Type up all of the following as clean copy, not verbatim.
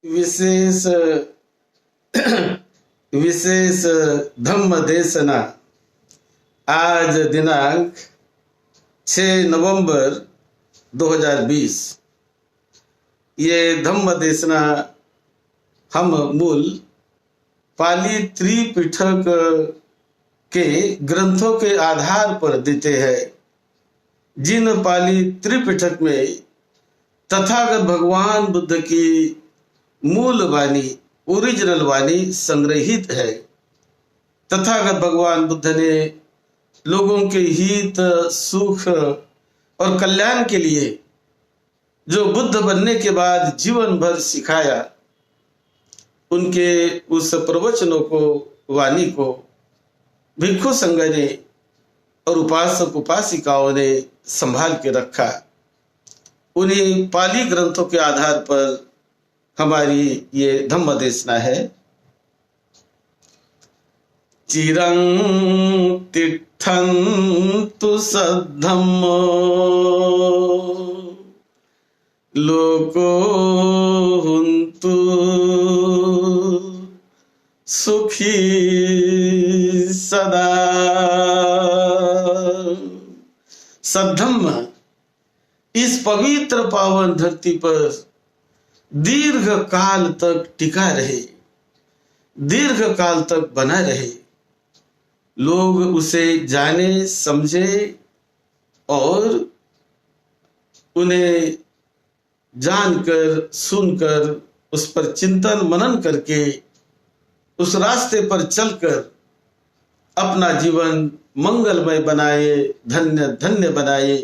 विशेष विशेष धम्म देशना आज दिनांक 6 नवंबर 2020। ये धम्म देशना हम मूल पाली त्रिपिटक के ग्रंथों के आधार पर देते हैं, जिन पाली त्रिपिटक में तथागत भगवान बुद्ध की मूल वाणी ओरिजिनल वाणी संग्रहित है। तथागत भगवान बुद्ध ने लोगों के हित, सुख और कल्याण के लिए जो बुद्ध बनने के बाद जीवन भर सिखाया, उनके उस प्रवचनों को, वाणी को भिक्षु संघ ने और उपासक उपासिकाओं ने संभाल के रखा। उन्हीं पाली ग्रंथों के आधार पर हमारी ये धम्म देशना है। चिरं तिष्ठन्तु सद्धम्मो लोको हुन्तु सुखी सदा। सद्धम्म इस पवित्र पावन धरती पर दीर्घ काल तक टिका रहे, दीर्घ काल तक बना रहे, लोग उसे जाने, समझे और उन्हें जानकर, सुनकर, उस पर चिंतन मनन करके, उस रास्ते पर चलकर अपना जीवन मंगलमय बनाए, धन्य धन्य बनाए।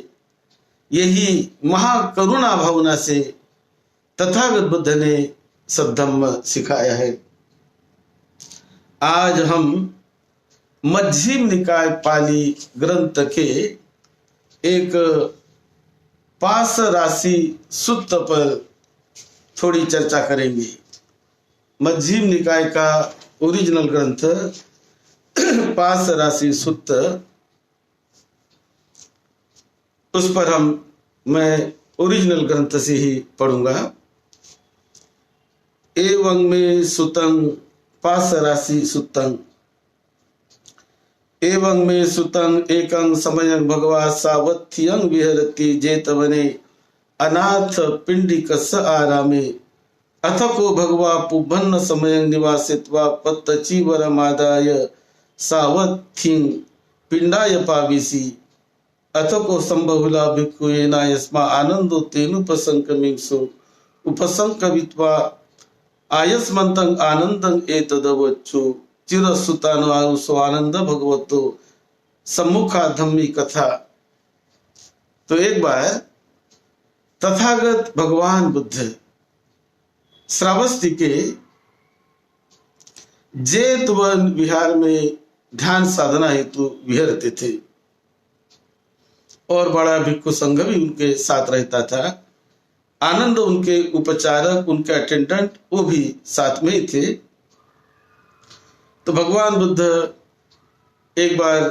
यही महाकरुणा भावना से तथागत बुद्ध ने सद्धम्म सिखाया है। आज हम मध्यम निकाय पाली ग्रंथ के एक पास राशि सूत्र पर थोड़ी चर्चा करेंगे। मध्यम निकाय का ओरिजिनल ग्रंथ पास राशि सूत्र, उस पर मैं ओरिजिनल ग्रंथ से ही पढ़ूंगा। एवं में सुतं पास राशि सुतं, एवं में सुतं एकं समयं भगवा सावत्थ्यं विहरति जेतवने अनाथ पिंडिकस्य आरामे अथको भगवा पुबन्न समयं निवासित्वा पत्तचीवरमादाय सावत्थ्यं पिंडाय पाविसी अथको संबहुला भिक्खुएना यस्मा आनंदो तेनुपसंकमिंसो उपसंकवित्वा आयस्मन्तं आनंदं एतदवच्चो चिरसुतानो आयुषो आनंद भगवतो सम्मुखा धम्मी कथा। तो एक बार तथागत भगवान बुद्ध श्रावस्ती के जेतवन विहार में ध्यान साधना हेतु विहरते थे और बड़ा भिक्षु संघ भी उनके साथ रहता था। आनंद उनके उपचारक, उनके अटेंडेंट, वो भी साथ में ही थे। तो भगवान बुद्ध एक बार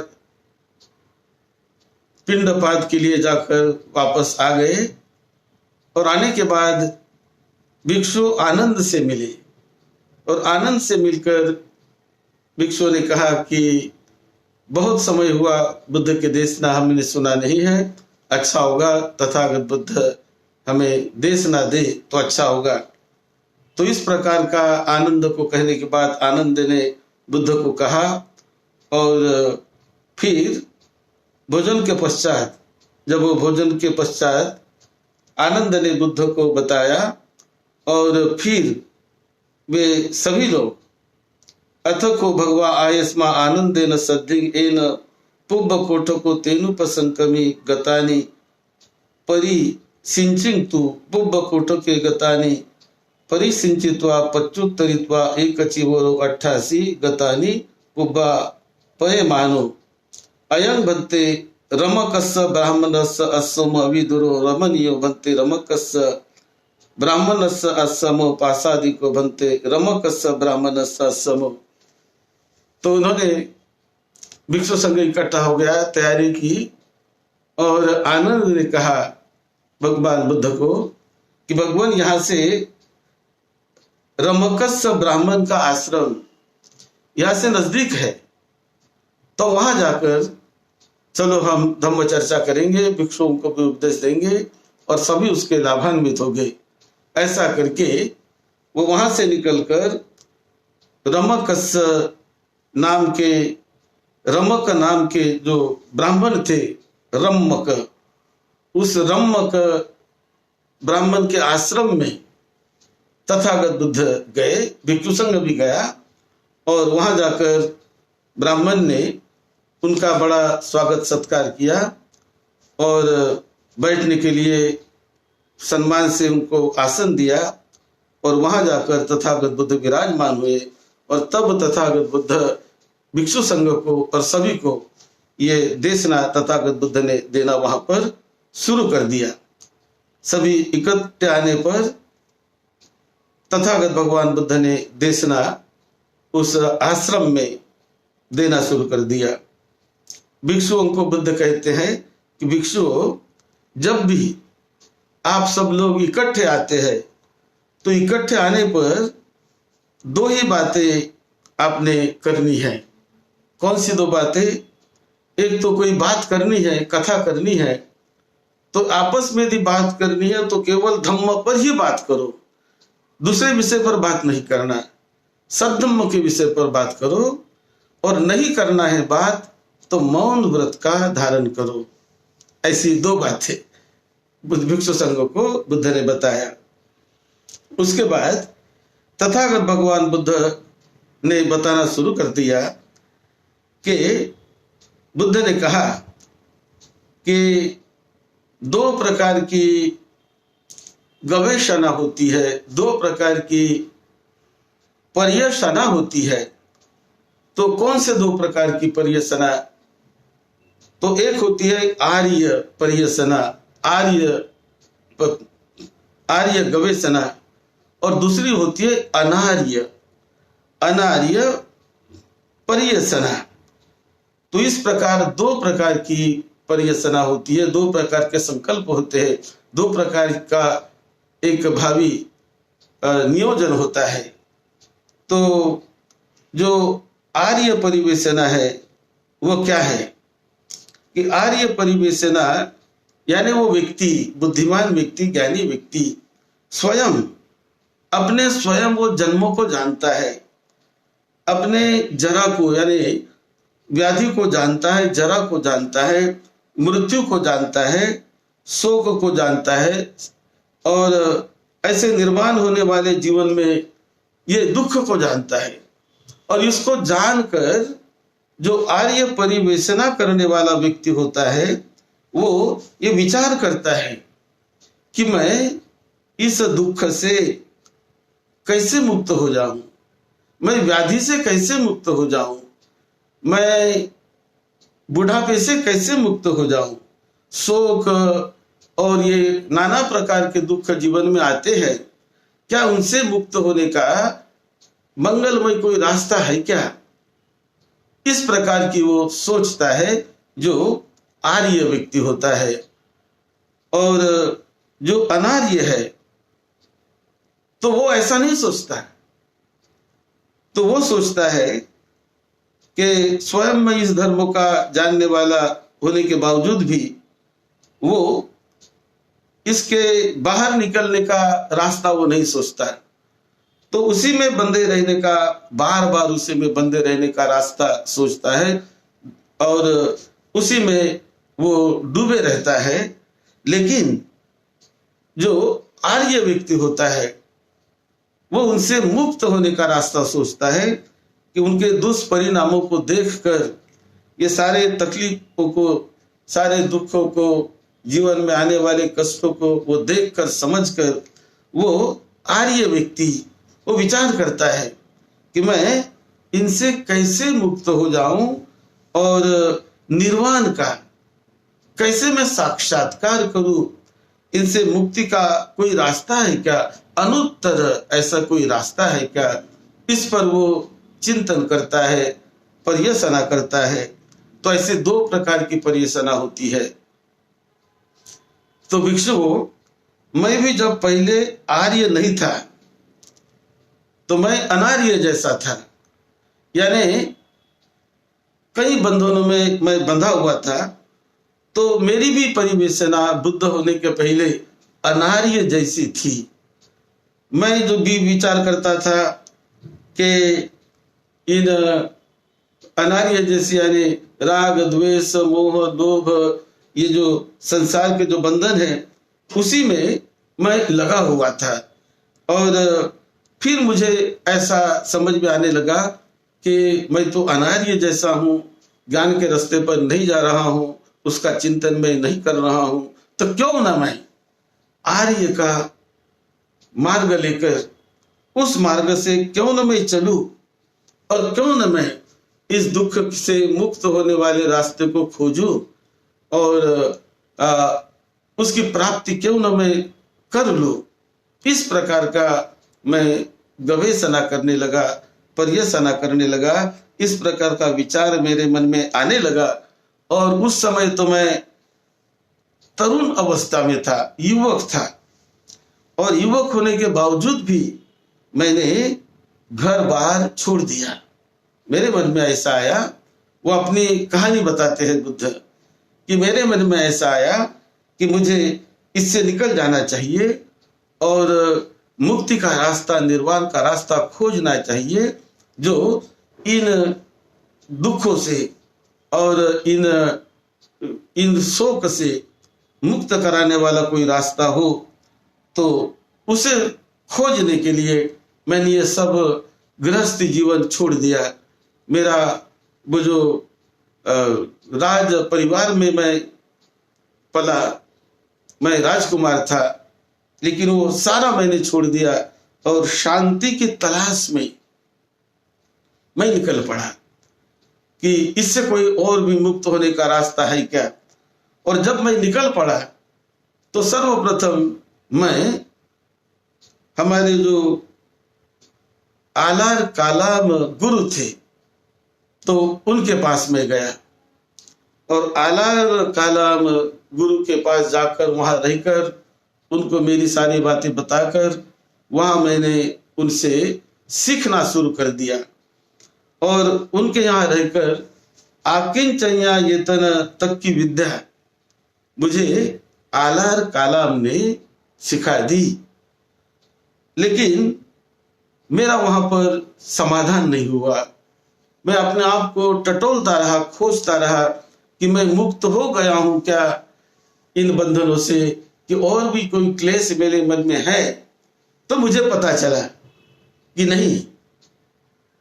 पिंडपात के लिए जाकर वापस आ गए और आने के बाद भिक्षु आनंद से मिले और आनंद से मिलकर भिक्षु ने कहा कि बहुत समय हुआ बुद्ध के देशना हमने सुना नहीं है, अच्छा होगा तथागत बुद्ध हमें देशना दे तो अच्छा होगा। तो इस प्रकार का आनंद को कहने के बाद आनंद ने बुद्ध को कहा और फिर भोजन के पश्चात, जब वो भोजन के पश्चात आनंद ने बुद्ध को बताया और फिर वे सभी लोग अथको भगवा आयस्मा आनंदेन सद्धिंग एन पुब्ब कोठको तेनुपसंकमी गतानि परि सिंचिंग तु पुब्ब कोठके गतानि परिसिंचित्वा पच्चुत्तरित्वा एकचिवरो 88 गतानि पुब्बा पये मानो अयं भन्ते रमकस्य ब्राह्मणस्य अस्सम अविदुरो रमणीयो भन्ते रमकस्य ब्राह्मणस्य अस्समो पासादिको भन्ते रमकस्य ब्राह्मणस्य अस्समो। तो उन्होंने भिक्षु संघ इकट्ठा हो गया, तैयारी की और आनंद ने कहा भगवान बुद्ध को कि भगवान यहाँ से रमकस्य ब्राह्मण का आश्रम यहाँ से नजदीक है, तो वहां जाकर चलो हम धम्म चर्चा करेंगे, भिक्षुओं को भी उपदेश देंगे और सभी उसके लाभान्वित हो गए। ऐसा करके वो वहां से निकलकर रमक नाम के जो ब्राह्मण थे, रमक, उस रमक ब्राह्मण के आश्रम में तथागत बुद्ध गए, भिक्षु संघ भी गया और वहां जाकर ब्राह्मण ने उनका बड़ा स्वागत सत्कार किया और बैठने के लिए सम्मान से उनको आसन दिया और वहां जाकर तथागत बुद्ध विराजमान हुए। और तब तथागत बुद्ध भिक्षु संघ को और सभी को ये देशना तथागत बुद्ध ने देना वहां पर शुरू कर दिया। सभी इकट्ठे आने पर तथागत भगवान बुद्ध ने देशना उस आश्रम में देना शुरू कर दिया। भिक्षुओं को बुद्ध कहते हैं कि भिक्षुओं, जब भी आप सब लोग इकट्ठे आते हैं तो इकट्ठे आने पर दो ही बातें आपने करनी है। कौन सी दो बातें? एक तो कोई बात करनी है, कथा करनी है, तो आपस में यदि बात करनी है तो केवल धम्म पर ही बात करो, दूसरे विषय पर बात नहीं करना, सद्धम्म के विषय पर बात करो। और नहीं करना है बात तो मौन व्रत का धारण करो। ऐसी दो बातें भिक्षु संघ को बुद्ध ने बताया। उसके बाद तथागत भगवान बुद्ध ने बताना शुरू कर दिया कि बुद्ध ने कहा कि दो प्रकार की गवेषणा होती है, दो प्रकार की पर्यवेक्षणा होती है। तो कौन से दो प्रकार की पर्यवेक्षणा? तो एक होती है आर्य पर्यवेक्षणा, आर्य गवेषणा, और दूसरी होती है अनार्य पर्यवेक्षणा। तो इस प्रकार दो प्रकार की पर्यवेक्षणा होती है, दो प्रकार के संकल्प होते हैं, दो प्रकार का एक भावी नियोजन होता है। तो जो आर्य परिवेशना है वो क्या है कि आर्य परिवेशना यानी वो व्यक्ति, बुद्धिमान व्यक्ति, ज्ञानी व्यक्ति स्वयं अपने स्वयं वो जन्मों को जानता है, अपने जरा को यानी व्याधि को जानता है, जरा को जानता है, मृत्यु को जानता है, शोक को जानता है, और ऐसे निर्माण होने वाले जीवन में ये दुख को जानता है। और इसको जानकर जो आर्य परिवेशना करने वाला व्यक्ति होता है वो ये विचार करता है कि मैं इस दुख से कैसे मुक्त हो जाऊं, मैं व्याधि से कैसे मुक्त हो जाऊं, मैं बुढ़ापे से कैसे मुक्त हो जाऊं, शोक और ये नाना प्रकार के दुख जीवन में आते हैं, क्या उनसे मुक्त होने का मंगलमय कोई रास्ता है क्या? इस प्रकार की वो सोचता है जो आर्य व्यक्ति होता है। और जो अनार्य है तो वो ऐसा नहीं सोचता, तो वो सोचता है कि स्वयं में इस धर्म का जानने वाला होने के बावजूद भी वो इसके बाहर निकलने का रास्ता वो नहीं सोचता, तो उसी में बंधे रहने का, बार बार उसी में बंधे रहने का रास्ता सोचता है और उसी में वो डूबे रहता है। लेकिन जो आर्य व्यक्ति होता है वो उनसे मुक्त होने का रास्ता सोचता है कि उनके दुष्परिणामों को देखकर, ये सारे तकलीफों को, सारे दुखों को, जीवन में आने वाले कष्टों को वो देखकर, समझकर वो आर्य व्यक्ति वो विचार करता है कि मैं इनसे कैसे मुक्त हो जाऊं और निर्वाण का कैसे मैं साक्षात्कार करूं, इनसे मुक्ति का कोई रास्ता है क्या, अनुत्तर ऐसा कोई रास्ता है क्या, इस पर वो चिंतन करता है, पर्यवेक्षणा करता है। तो ऐसे दो प्रकार की पर्यवेक्षणा होती है। तो भिक्षुओं, मैं भी जब पहले आर्य नहीं था तो मैं अनार्य जैसा था, यानी कई बंधनों में मैं बंधा हुआ था। तो मेरी भी परिवेशना बुद्ध होने के पहले अनार्य जैसी थी। मैं जो भी विचार करता था कि इन अनार्य जैसी, यानी राग द्वेष मोह लोभ, ये जो संसार के जो बंधन है उसी में मैं लगा हुआ था। और फिर मुझे ऐसा समझ में आने लगा कि मैं तो अनार्य जैसा हूँ, ज्ञान के रास्ते पर नहीं जा रहा हूँ, उसका चिंतन मैं नहीं कर रहा हूँ, तो क्यों ना मैं आर्य का मार्ग लेकर उस मार्ग से क्यों न मैं चलूं, और क्यों न मैं इस दुख से मुक्त होने वाले रास्ते को खोजूं, और उसकी प्राप्ति क्यों न मैं कर लूं। इस प्रकार का मैं गवेषणा करने लगा, पर्यवेक्षण करने लगा। इस प्रकार का विचार मेरे मन में आने लगा। और उस समय तो मैं तरुण अवस्था में था, युवक था, और युवक होने के बावजूद भी मैंने घर बार छोड़ दिया। मेरे मन में ऐसा आया, वो अपनी कहानी बताते हैं बुद्ध, कि मेरे मन में ऐसा आया कि मुझे इससे निकल जाना चाहिए और मुक्ति का रास्ता, निर्वाण का रास्ता खोजना चाहिए, जो इन दुखों से और इन शोक से मुक्त कराने वाला कोई रास्ता हो। तो उसे खोजने के लिए मैंने ये सब गृहस्थी जीवन छोड़ दिया। मेरा वो जो राज परिवार में मैं पला, मैं राजकुमार था, लेकिन वो सारा मैंने छोड़ दिया और शांति की तलाश में मैं निकल पड़ा कि इससे कोई और भी मुक्त होने का रास्ता है क्या। और जब मैं निकल पड़ा तो सर्वप्रथम मैं हमारे जो आलार कालाम गुरु थे तो उनके पास में गया, और आलार कालाम गुरु के पास जाकर वहां रहकर उनको मेरी सारी बातें बताकर वहां मैंने उनसे सीखना शुरू कर दिया। और उनके यहाँ रहकर आकिंचन्या येतन तक की विद्या मुझे आलार कालाम ने सिखा दी। लेकिन मेरा वहां पर समाधान नहीं हुआ। मैं अपने आप को टटोलता रहा, खोजता रहा कि मैं मुक्त हो गया हूं क्या इन बंधनों से, कि और भी कोई क्लेश मेरे मन में है। तो मुझे पता चला कि नहीं,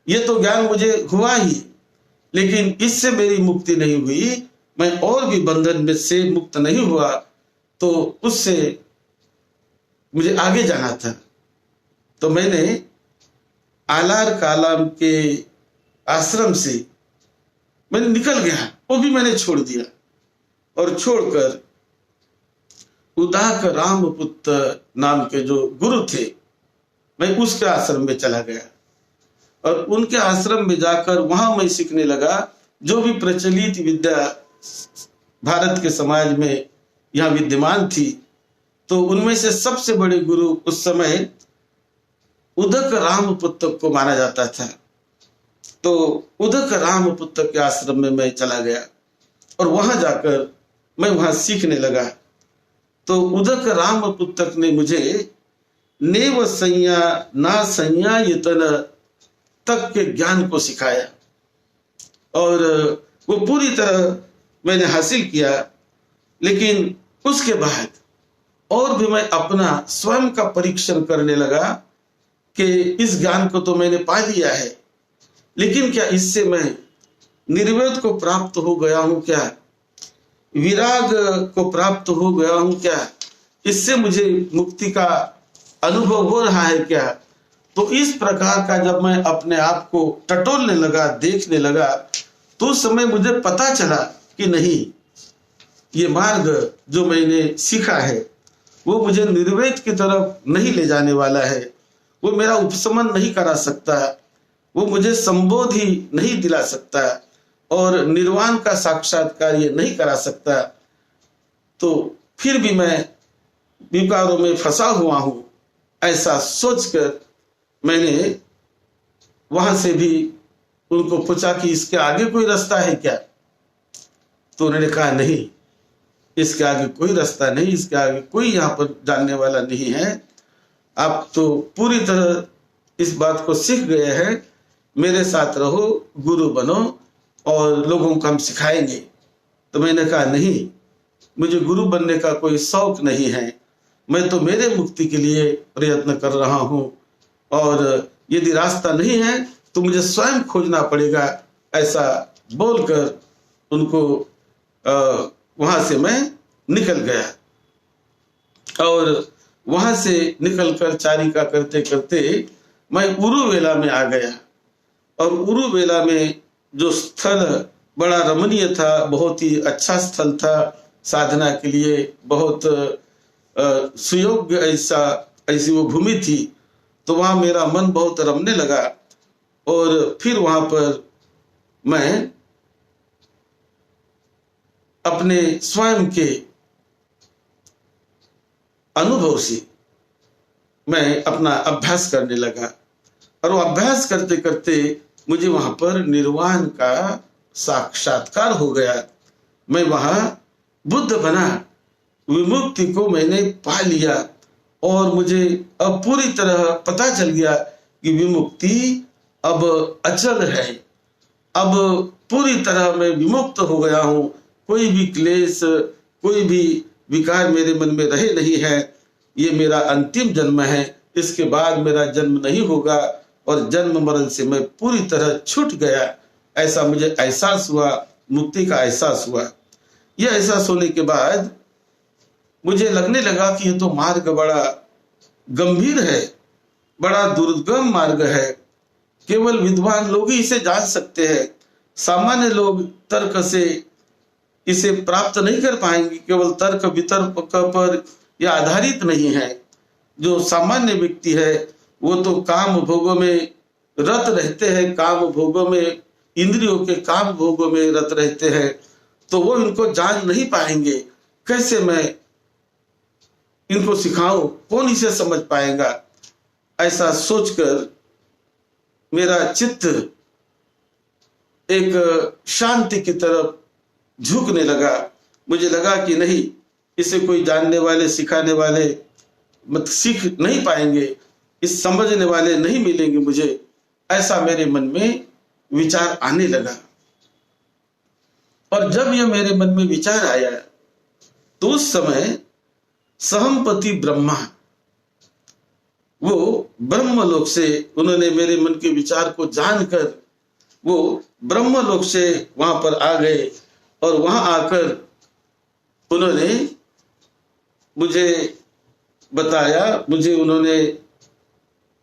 ये तो ज्ञान मुझे हुआ ही, लेकिन इससे मेरी मुक्ति नहीं हुई। मैं और भी बंधन में से मुक्त नहीं हुआ, तो उससे मुझे आगे जाना था। तो मैंने आलार कालाम के आश्रम से मैंने निकल गया, वो भी मैंने छोड़ दिया, और छोड़कर उदाक रामपुत्र नाम के जो गुरु थे, मैं उसके आश्रम में चला गया। और उनके आश्रम में जाकर वहां मैं सीखने लगा जो भी प्रचलित विद्या भारत के समाज में यहाँ विद्यमान थी। तो उनमें से सबसे बड़े गुरु उस समय उदक रामपुत्र को माना जाता था। तो उदक रामपुत्र के आश्रम में मैं चला गया और वहां जाकर मैं वहां सीखने लगा। तो उदक रामपुत्र ने मुझे नेव संज्ञा ना संज्ञा यतन तक के ज्ञान को सिखाया, और वो पूरी तरह मैंने हासिल किया। लेकिन उसके बाद और भी मैं अपना स्वयं का परीक्षण करने लगा कि इस ज्ञान को तो मैंने पा लिया है, लेकिन क्या इससे मैं निर्वेद को प्राप्त हो गया हूं क्या, विराग को प्राप्त हो गया हूं क्या, इससे मुझे मुक्ति का अनुभव हो रहा है क्या। तो इस प्रकार का जब मैं अपने आप को टटोलने लगा, देखने लगा, तो उस समय मुझे पता चला कि नहीं, ये मार्ग जो मैंने सीखा है वो मुझे निर्वेद की तरफ नहीं ले जाने वाला है, वो मेरा उपशमन नहीं करा सकता, वो मुझे संबोधि नहीं दिला सकता, और निर्वाण का साक्षात्कार ये नहीं करा सकता। तो फिर भी मैं विकारों में फंसा हुआ हूं, ऐसा सोचकर मैंने वहां से भी उनको पूछा कि इसके आगे कोई रास्ता है क्या? तो उन्होंने कहा नहीं, इसके आगे कोई रास्ता नहीं, इसके आगे कोई यहाँ पर जानने वाला नहीं है। आप तो पूरी तरह इस बात को सीख गए हैं, मेरे साथ रहो, गुरु बनो और लोगों को हम सिखाएंगे। तो मैंने कहा नहीं, मुझे गुरु बनने का कोई शौक नहीं है, मैं तो मेरे मुक्ति के लिए प्रयत्न कर रहा हूँ, और यदि रास्ता नहीं है तो मुझे स्वयं खोजना पड़ेगा। ऐसा बोलकर उनको वहां से मैं निकल गया। और वहां से निकलकर चारिका करते करते मैं उरुवेला में आ गया। और उरुवेला में जो स्थल बड़ा रमणीय था, बहुत ही अच्छा स्थल था साधना के लिए, बहुत सुयोग्य ऐसी वो भूमि थी। तो वहां मेरा मन बहुत रमने लगा। और फिर वहां पर मैं अपने स्वयं के अनुभव से मैं अपना अभ्यास करने लगा। और वो अभ्यास करते करते मुझे वहां पर निर्वाण का साक्षात्कार हो गया। मैं वहां बुद्ध बना, विमुक्ति को मैंने पा लिया। और मुझे अब पूरी तरह पता चल गया कि विमुक्ति अब अचल है। अब पूरी तरह मैं विमुक्त हो गया हूं, कोई भी क्लेश, कोई भी विकार मेरे मन में रहे नहीं है। ये मेरा अंतिम जन्म है, इसके बाद मेरा जन्म नहीं होगा और जन्म मरण से मैं पूरी तरह छूट गया। ऐसा मुझे एहसास हुआ, मुक्ति का एहसास हुआ। यह एहसास होने के बाद मुझे लगने लगा कि ये तो मार्ग बड़ा गंभीर है, बड़ा दुर्गम मार्ग है, केवल विद्वान लोग ही इसे जान सकते हैं। सामान्य लोग तर्क से इसे प्राप्त नहीं कर पाएंगे, केवल तर्क वितर्क पर यह आधारित नहीं है। जो सामान्य व्यक्ति है वो तो काम भोगों में रत रहते हैं, काम भोगों में, इंद्रियों के काम भोगों में रत रहते हैं, तो वो इनको जान नहीं पाएंगे। कैसे मैं इनको सिखाऊं, कौन इसे समझ पाएगा? ऐसा सोचकर मेरा चित्त एक शांति की तरफ झुकने लगा। मुझे लगा कि नहीं, इसे कोई जानने वाले, सिखाने वाले मत सीख नहीं पाएंगे, इस समझने वाले नहीं मिलेंगे मुझे। ऐसा मेरे मन में विचार आने लगा। और जब यह मेरे मन में विचार आया तो उस समय सहमपति ब्रह्मा, वो ब्रह्मलोक से, उन्होंने मेरे मन के विचार को जानकर वो ब्रह्मलोक से वहां पर आ गए। और वहां आकर उन्होंने मुझे बताया, मुझे उन्होंने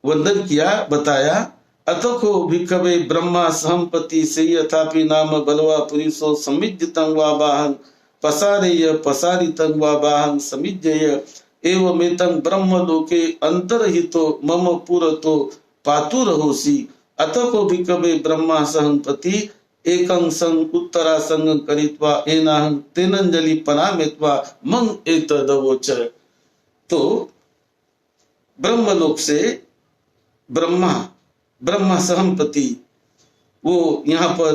वंदन किया, बताया, अतको भिक्खवे ब्रह्मा सहमपति से यथापि नाम बलवा पुरुषो समिज्जतं वा बाहं पसारेय पसारितं वा बाहं समिज्जय एवमेतं ब्रह्मलोके अंतर्हितो मम पुरतो पातुरहोसि अतको भिक्खवे ब्रह्मा सहमपति एकं संग उत्तरा संग करित्वा एनाहं तेनंजलि परामेत्वा मंग एतदवोच। तो ब्रह्मलोक से ब्रह्मा सहमपति वो यहाँ पर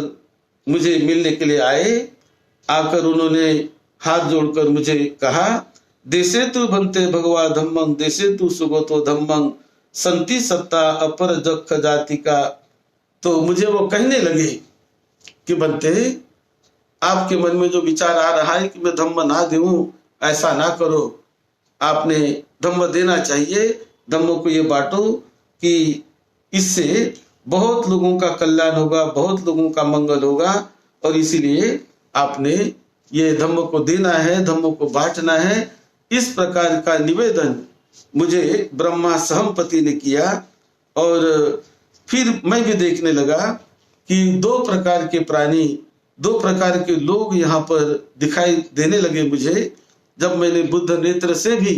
मुझे मिलने के लिए आए। आकर उन्होंने हाथ जोड़कर मुझे कहा, देशे तु बनते भगवा धम्मं देशे तु सुगतो धम्मं संति सत्ता अपर जख जाति का। तो मुझे वो कहने लगे कि बनते, आपके मन में जो विचार आ रहा है कि मैं धम्म ना दूं, ऐसा ना करो, आपने धम्म देना चाहिए। धम्मों को ये बांटो कि इससे बहुत लोगों का कल्याण होगा, बहुत लोगों का मंगल होगा, और इसीलिए आपने ये धम्म को देना है, धम्मों को बांटना है। इस प्रकार का निवेदन मुझे ब्रह्मा सहमपति ने किया। और फिर मैं भी देखने लगा कि दो प्रकार के प्राणी, दो प्रकार के लोग यहाँ पर दिखाई देने लगे मुझे। जब मैंने बुद्ध नेत्र से भी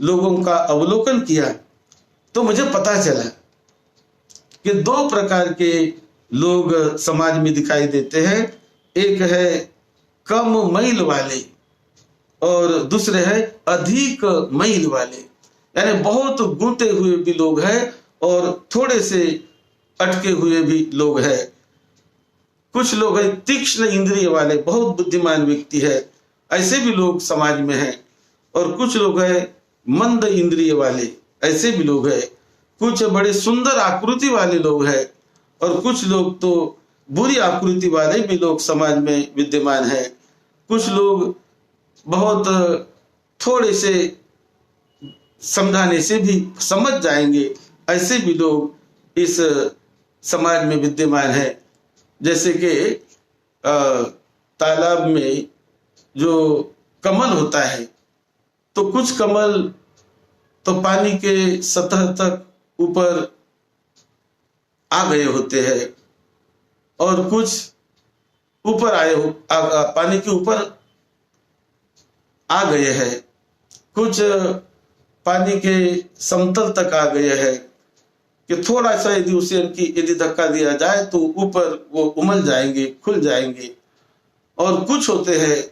लोगों का अवलोकन किया तो मुझे पता चला कि दो प्रकार के लोग समाज में दिखाई देते हैं। एक है कम मैल वाले और दूसरे है अधिक मैल वाले, यानी बहुत गुंटे हुए भी लोग हैं और थोड़े से अटके हुए भी लोग हैं। कुछ लोग हैं तीक्ष्ण इंद्रिय वाले, बहुत बुद्धिमान व्यक्ति है, ऐसे भी लोग समाज में हैं। और कुछ लोग हैं मंद इंद्रिय वाले, ऐसे भी लोग हैं। कुछ बड़े सुंदर आकृति वाले लोग हैं और कुछ लोग तो बुरी आकृति वाले भी लोग समाज में विद्यमान हैं। कुछ लोग बहुत थोड़े से समझाने से भी समझ जाएंगे, ऐसे भी लोग इस समाज में विद्यमान है। जैसे कि तालाब में जो कमल होता है, तो कुछ कमल तो पानी के सतह तक ऊपर आ गए होते हैं और कुछ ऊपर पानी के ऊपर आ गए हैं, कुछ पानी के समतल तक आ गए हैं कि थोड़ा सा यदि धक्का दिया जाए तो ऊपर वो उमल जाएंगे, खुल जाएंगे। और कुछ होते हैं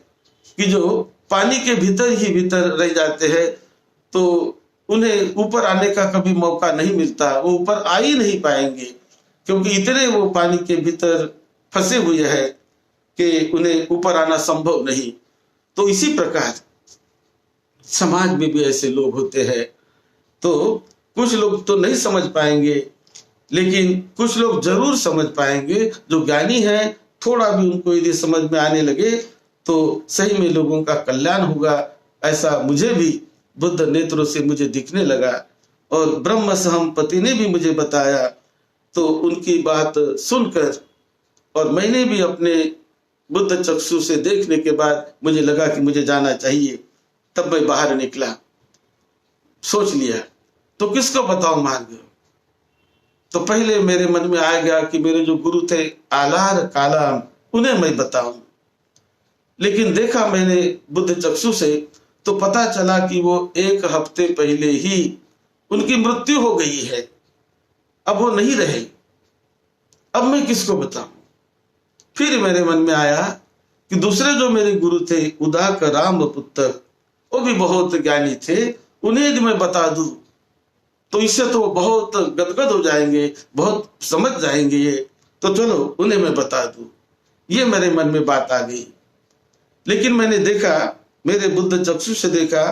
कि जो पानी के भीतर ही भीतर रह जाते हैं, तो उन्हें ऊपर आने का कभी मौका नहीं मिलता, वो ऊपर आ ही नहीं पाएंगे क्योंकि इतने वो पानी के भीतर फंसे हुए हैं कि उन्हें ऊपर आना संभव नहीं। तो इसी प्रकार समाज में भी ऐसे लोग होते हैं। तो कुछ लोग तो नहीं समझ पाएंगे, लेकिन कुछ लोग जरूर समझ पाएंगे। जो ज्ञानी है, थोड़ा भी उनको यदि समझ में आने लगे तो सही में लोगों का कल्याण होगा। ऐसा मुझे भी बुद्ध नेत्रों से मुझे दिखने लगा और ब्रह्म सहमपति ने भी मुझे बताया। तो उनकी बात सुनकर और मैंने भी अपने बुद्ध चक्षु से देखने के बाद मुझे लगा कि मुझे जाना चाहिए। तब मैं बाहर निकला, सोच लिया तो किसको बताऊं मार्ग। तो पहले मेरे मन में आ गया कि मेरे जो गुरु थे आलार कालाम, उन्हें मैं बताऊं। लेकिन देखा मैंने बुद्ध चक्षु से तो पता चला कि वो 1 हफ्ते पहले ही उनकी मृत्यु हो गई है, अब वो नहीं रहे। अब मैं किसको बताऊं। फिर मेरे मन में आया कि दूसरे जो मेरे गुरु थे उदाक राम पुत्र, वो भी बहुत ज्ञानी थे, उन्हें यदि मैं बता दूं तो इससे तो बहुत गदगद हो जाएंगे, बहुत समझ जाएंगे ये, तो चलो उन्हें मैं बता दूं। ये मेरे मन में बात आ गई। लेकिन मैंने देखा, मेरे बुद्ध चक्षु से देखा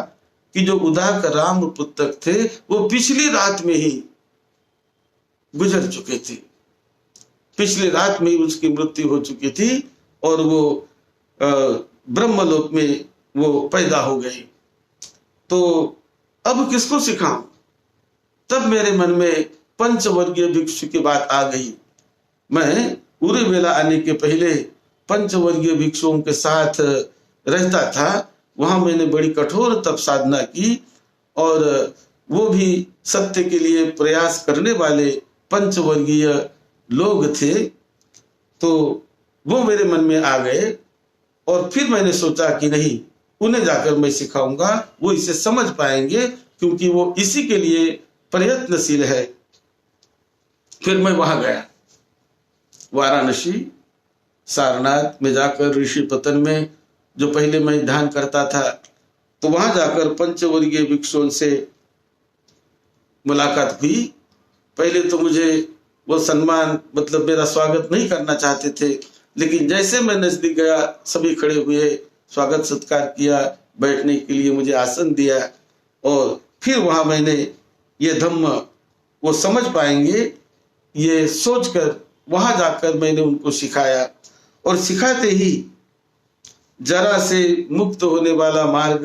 कि जो उदाक राम पुत्र थे वो पिछली रात में ही गुजर चुके थे। पिछली रात में ही उसकी मृत्यु हो चुकी थी और वो ब्रह्मलोक में वो पैदा हो गए। तो अब किसको सिखाऊं। तब मेरे मन में पंचवर्गीय भिक्षु की बात आ गई। मैं पूरे वेला आने के पहले पंचवर्गीय भिक्षुओं के साथ रहता था। वहां मैंने बड़ी कठोर तप साधना की और वो भी सत्य के लिए प्रयास करने वाले पंचवर्गीय लोग थे। तो वो मेरे मन में आ गए और फिर मैंने सोचा कि नहीं, उन्हें जाकर मैं सिखाऊंगा, वो इसे समझ पाएंगे क्योंकि वो इसी के लिए प्रयत्नशील है। फिर मैं वहां गया, वाराणसी सारनाथ में जाकर ऋषिपतन में जो पहले मैं ध्यान करता था, तो वहां जाकर पंचवर्गीय भिक्षुओं से मुलाकात हुई। पहले तो मुझे वो सम्मान, मतलब मेरा स्वागत नहीं करना चाहते थे, लेकिन जैसे मैं नजदीक गया सभी खड़े हुए, स्वागत सत्कार किया, बैठने के लिए मुझे आसन दिया। और फिर वहां मैंने ये धम्म वो समझ पाएंगे ये सोचकर वहां जाकर मैंने उनको सिखाया। और सिखाते ही जरा से मुक्त होने वाला मार्ग,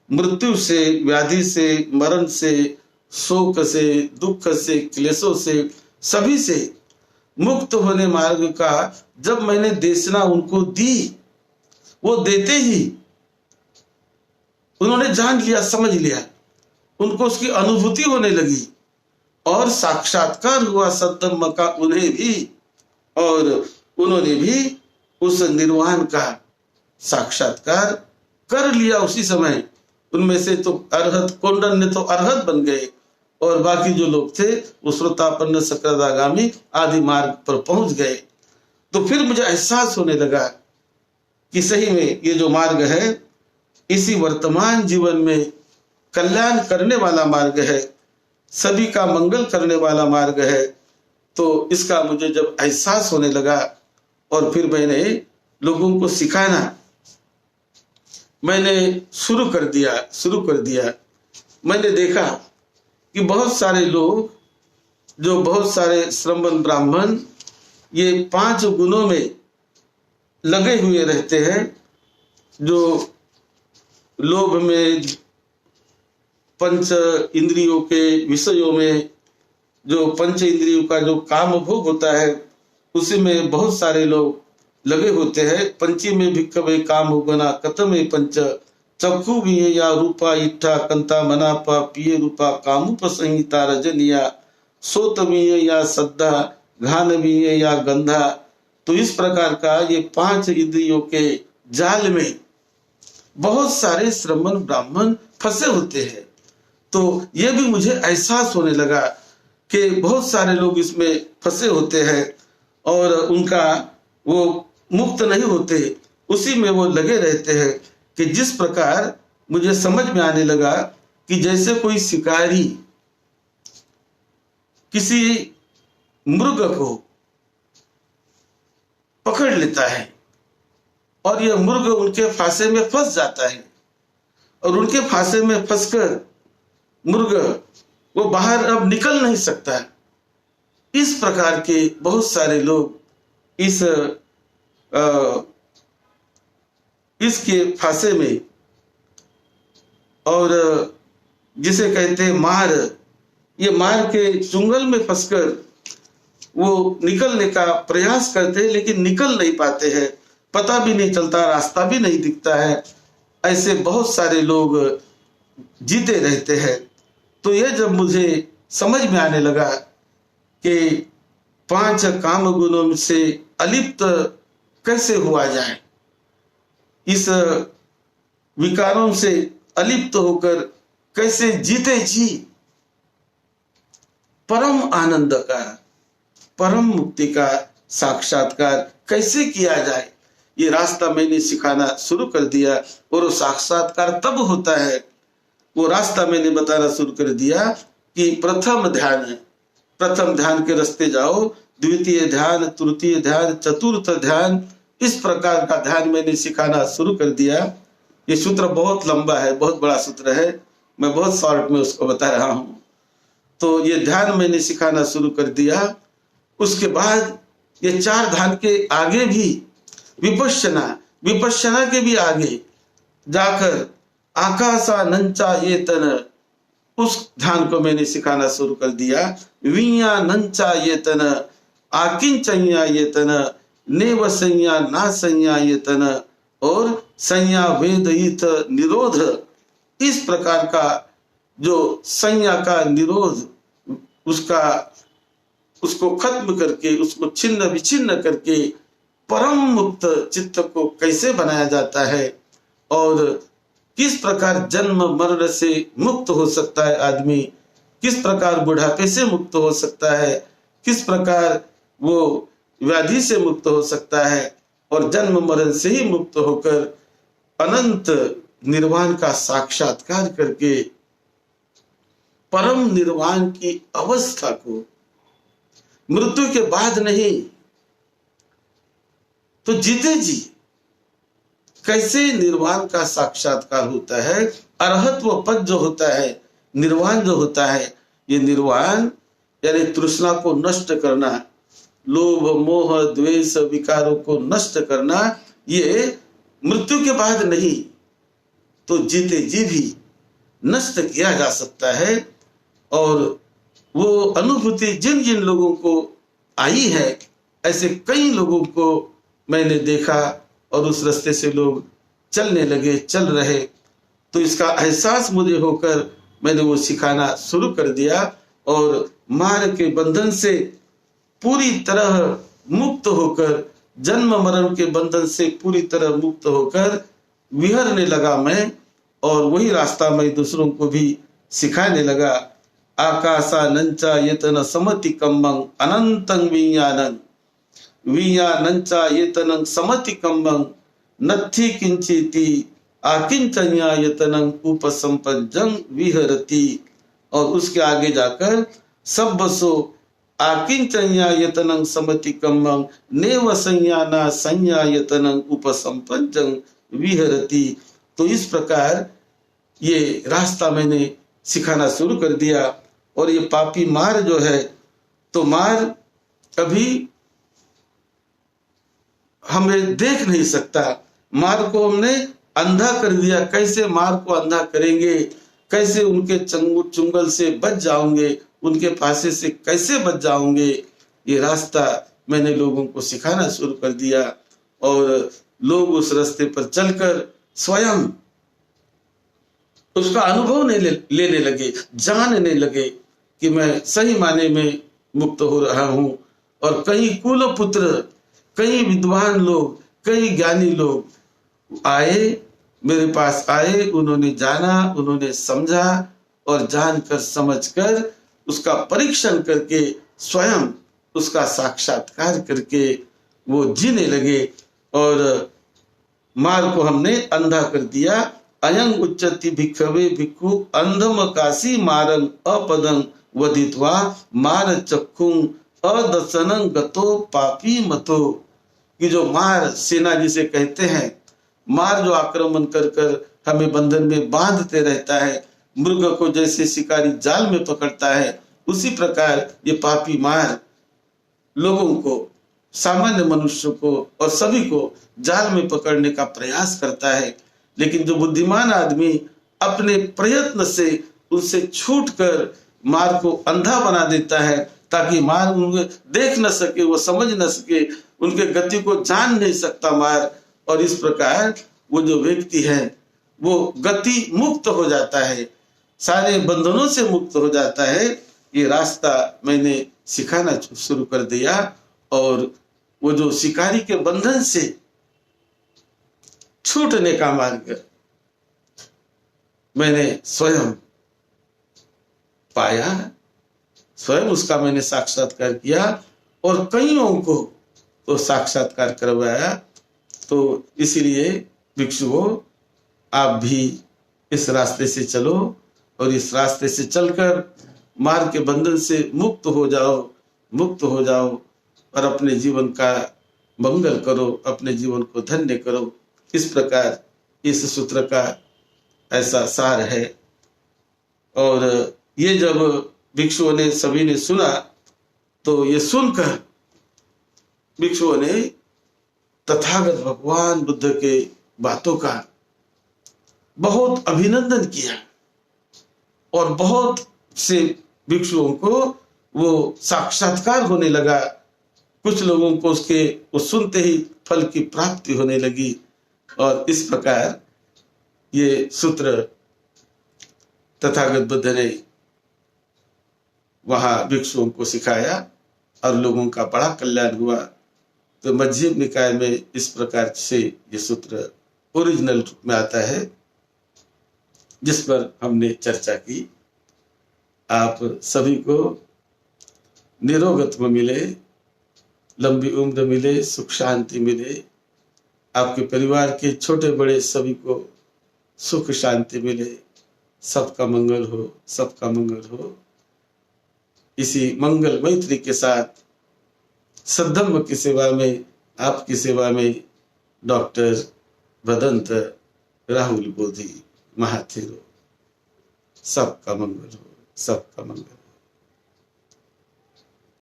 मृत्यु से, व्याधि से, मरण से, शोक से, दुख से, क्लेशों से, सभी से मुक्त होने मार्ग का जब मैंने देशना उनको दी, वो देते ही उन्होंने जान लिया, समझ लिया, उनको उसकी अनुभूति होने लगी और साक्षात्कार हुआ सद्धम्म का उन्हें भी, और उन्होंने भी उस निर्वाण का साक्षात्कार कर लिया उसी समय। उनमें से तो अरहत, कोंडन ने तो अरहत बन गए और बाकी जो लोग थे वो श्रोतापन्न, सकृदागामी आदि मार्ग पर पहुंच गए। तो फिर मुझे एहसास होने लगा कि सही में ये जो मार्ग है, इसी वर्तमान जीवन में कल्याण करने वाला मार्ग है, सभी का मंगल करने वाला मार्ग है। तो इसका मुझे जब एहसास होने लगा और फिर मैंने लोगों को सिखाना मैंने शुरू कर दिया। मैंने देखा कि बहुत सारे लोग, जो बहुत सारे श्रमण ब्राह्मण ये 5 गुणों में लगे हुए रहते हैं, जो लोभ में, पंच इंद्रियों के विषयों में, जो पंच इंद्रियों का जो काम भोग होता है उसी में बहुत सारे लोग लगे होते हैं। पंची में भिक्खवे काम गुना कतमे पंच चक्षु भी या रूपा इट्ठा कंता मनापा पिए रूपा कामुप संहिता रजनिया सोतमीय या सद्धा घानवीय या गंधा। तो इस प्रकार का ये 5 इंद्रियों के जाल में बहुत सारे श्रमण ब्राह्मण फंसे होते हैं। तो ये भी मुझे एहसास होने लगा कि बहुत सारे लोग इसमें फंसे होते हैं और उनका वो मुक्त नहीं होते, उसी में वो लगे रहते हैं। कि जिस प्रकार मुझे समझ में आने लगा कि जैसे कोई शिकारी किसी मृग को पकड़ लेता है और यह मृग उनके फांसे में फंस जाता है और उनके फांसे में फंसकर मृग वो बाहर अब निकल नहीं सकता। इस प्रकार के बहुत सारे लोग इसके फांसे में, और जिसे कहते हैं मार, ये मार के चुंगल में फंसकर वो निकलने का प्रयास करते हैं लेकिन निकल नहीं पाते हैं, पता भी नहीं चलता, रास्ता भी नहीं दिखता है। ऐसे बहुत सारे लोग जीते रहते हैं। तो यह जब मुझे समझ में आने लगा कि 5 काम गुणों से अलिप्त कैसे हुआ जाए, इस विकारों से अलिप्त होकर कैसे जीते जी परम आनंद का, परम मुक्ति का साक्षात्कार कैसे किया जाए, ये रास्ता मैंने सिखाना शुरू कर दिया। और वो साक्षात्कार तब होता है, वो रास्ता मैंने बताना शुरू कर दिया कि प्रथम ध्यान के रास्ते जाओ, द्वितीय ध्यान, तृतीय ध्यान, चतुर्थ ध्यान, इस प्रकार का ध्यान मैंने सिखाना शुरू कर दिया। ये सूत्र बहुत लंबा है, बहुत बड़ा सूत्र है, मैं बहुत शॉर्ट में उसको बता रहा हूं। तो ये ध्यान मैंने सिखाना शुरू कर दिया। उसके बाद ये 4 ध्यान के आगे भी विपश्यना के भी आगे जाकर आकाशा नंचा ये तन, उस ध्यान को मैंने सिखाना शुरू कर दिया। विया नंचा ये तन, आकिंचया ये तन, नेव संज्ञा ना संज्ञा ये तन, और संज्ञा वेदहित निरोध। इस प्रकार का जो संज्ञा का निरोध, उसको खत्म करके, उसको छिन्न विच्छिन्न करके परम मुक्त चित्त को कैसे बनाया जाता है और किस प्रकार जन्म मरण से मुक्त हो सकता है आदमी, किस प्रकार बुढ़ापे से मुक्त हो सकता है, किस प्रकार वो व्याधि से मुक्त हो सकता है और जन्म मरण से ही मुक्त होकर अनंत निर्वाण का साक्षात्कार करके परम निर्वाण की अवस्था को, मृत्यु के बाद नहीं तो जीते जी कैसे निर्वाण का साक्षात्कार होता है। अरहत्व पद जो होता है, निर्वाण जो होता है, ये निर्वाण यानी तृष्णा को नष्ट करना, लोभ मोह द्वेष विकारों को नष्ट करना, ये मृत्यु के बाद नहीं तो जीते जी भी नष्ट किया जा सकता है। और वो अनुभूति जिन जिन लोगों को आई है, ऐसे कई लोगों को मैंने देखा और उस रास्ते से लोग चलने लगे, चल रहे। तो इसका एहसास मुझे होकर मैंने वो सिखाना शुरू कर दिया और मार्ग के बंधन से पूरी तरह मुक्त होकर, जन्म मरण के बंधन से पूरी तरह मुक्त होकर विहरने लगा मैं। और वही रास्ता मैं दूसरों को भी सिखाने लगा। आकाशा नंचा येतन समति कम्मं अनंतं विज्ञानं, विज्ञानंचा येतनं समति कम्मं नत्थि किंचिति आकिंचन्या येतनं उपसंपज्जं विहरति। और उसके आगे जाकर सब बसो आकिंचन्यायतनं समति कम्मं नेव संयाना संयायतनं उपसंपज्जं विहरति। तो इस प्रकार ये रास्ता मैंने सिखाना शुरू कर दिया। और ये पापी मार जो है, तो मार कभी हमें देख नहीं सकता। मार को हमने अंधा कर दिया। कैसे मार को अंधा करेंगे, कैसे उनके चुंगल से बच जाओगे, उनके फांसे से कैसे बच जाओगे, ये रास्ता मैंने लोगों को सिखाना शुरू कर दिया। और लोग उस रास्ते पर चलकर स्वयं उसका अनुभव लेने लगे, जानने लगे कि मैं सही माने में मुक्त हो रहा हूं। और कई कुलपुत्र, कई विद्वान लोग, कई ज्ञानी लोग आए, मेरे पास आए, उन्होंने जाना, उन्होंने समझा और जानकर समझकर उसका परीक्षण करके स्वयं उसका साक्षात्कार करके वो जीने लगे। और मार को हमने अंधा कर दिया। अयं उच्चति भिक्षवे भिक्षु अंधम काशी मारं अपदं वदित्वा मार चक्षुं अदसनं गतो पापी मतो। कि जो मार सेना जिसे कहते हैं, मार जो आक्रमण कर कर हमें बंधन में बांधते रहता है, मृग को जैसे शिकारी जाल में पकड़ता है, उसी प्रकार ये पापी मार लोगों को, सामान्य मनुष्य को और सभी को जाल में पकड़ने का प्रयास करता है। लेकिन जो बुद्धिमान आदमी अपने प्रयत्न से उससे छूटकर मार को अंधा बना देता है, ताकि मार उनको देख न सके, वो समझ न सके, उनके गति को जान नहीं सकता मार। और इस प्रकार वो जो व्यक्ति है वो गति मुक्त हो जाता है, सारे बंधनों से मुक्त हो जाता है। ये रास्ता मैंने सिखाना शुरू कर दिया। और वो जो शिकारी के बंधन से छूटने का मार्ग मैंने स्वयं पाया, स्वयं उसका मैंने साक्षात्कार किया और कईयों को तो साक्षात्कार करवाया। तो इसीलिए भिक्षुओं, आप भी इस रास्ते से चलो और इस रास्ते से चलकर मार के बंधन से मुक्त हो जाओ, मुक्त हो जाओ और अपने जीवन का मंगल करो, अपने जीवन को धन्य करो। इस प्रकार इस सूत्र का ऐसा सार है। और ये जब भिक्षुओं ने, सभी ने सुना, तो ये सुनकर भिक्षुओं ने तथागत भगवान बुद्ध के बातों का बहुत अभिनंदन किया। और बहुत से भिक्षुओं को वो साक्षात्कार होने लगा। कुछ लोगों को वो सुनते ही फल की प्राप्ति होने लगी। और इस प्रकार ये सूत्र तथागत बुद्ध ने वहां भिक्षुओं को सिखाया और लोगों का बड़ा कल्याण हुआ। तो मध्यम निकाय में इस प्रकार से ये सूत्र ओरिजिनल रूप में आता है, जिस पर हमने चर्चा की। आप सभी को निरोगत्व मिले, लंबी उम्र मिले, सुख शांति मिले। आपके परिवार के छोटे बड़े सभी को सुख शांति मिले। सबका मंगल हो, सबका मंगल हो। इसी मंगल मैत्री के साथ सद्धम्म की सेवा में, आपकी सेवा में डॉक्टर भदंत राहुल बोधी महाथिरो। सबका मंगल हो, सबका मंगल।